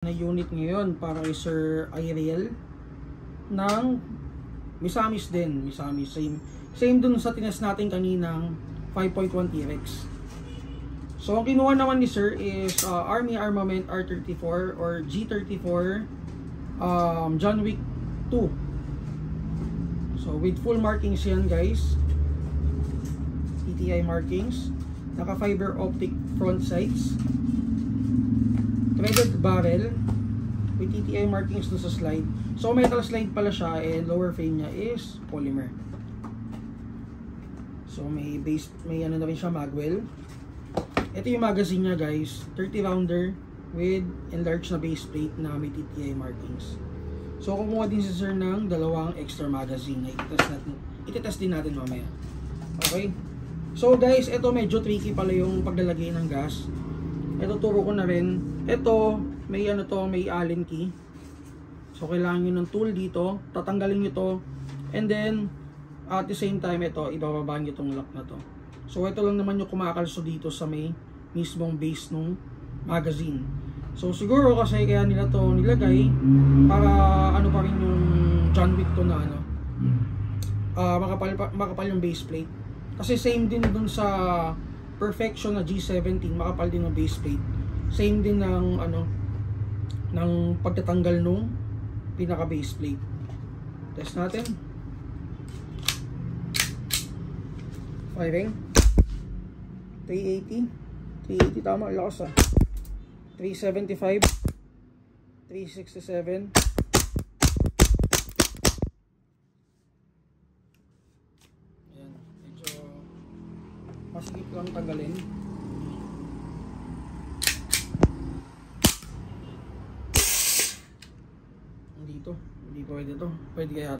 na unit ngayon para kay Sir Ariel ng Misamis din. Misamis, same dun sa tinest natin kaninang 5.1 T-Rex. So ang kinuha naman ni Sir is Army Armament R34 or G34 John Wick 2. So with full markings yan guys, TTI markings, naka fiber optic front sights, threaded barrel with TTI markings dun sa slide. So metal slide pala siya and lower frame niya is polymer. So may base, may ano na rin siya, magwell. Ito yung magazine niya guys, 30 rounder with enlarged na base plate na may TTI markings. So kumuha din si Sir ng dalawang extra magazine na itetest din natin mamaya. Okay? So guys, ito medyo tricky pala yung paglalagay ng gas. Ito turo ko na rin. Ito may ano to, may Allen key. So kailangan nyo ng tool dito, tatanggalin nyo to, and then at the same time ito, ibababa nyo itong lock na to. So ito lang naman yung kumakalso dito sa may mismong base nung magazine. So siguro kasi kaya nila to nilagay para ano pa rin yung John Wick to na ano, makapal yung base plate. Kasi same din dun sa Perfection na G17, makapal din ng base plate. Same din ng ano, ng pagtatanggal nung pinaka base plate. Test natin. Firing 380 tama, lakas ah. 375 367. Ayan, medyo masigip lang tanggalin. Dito, hindi pwede to. Pwede kaya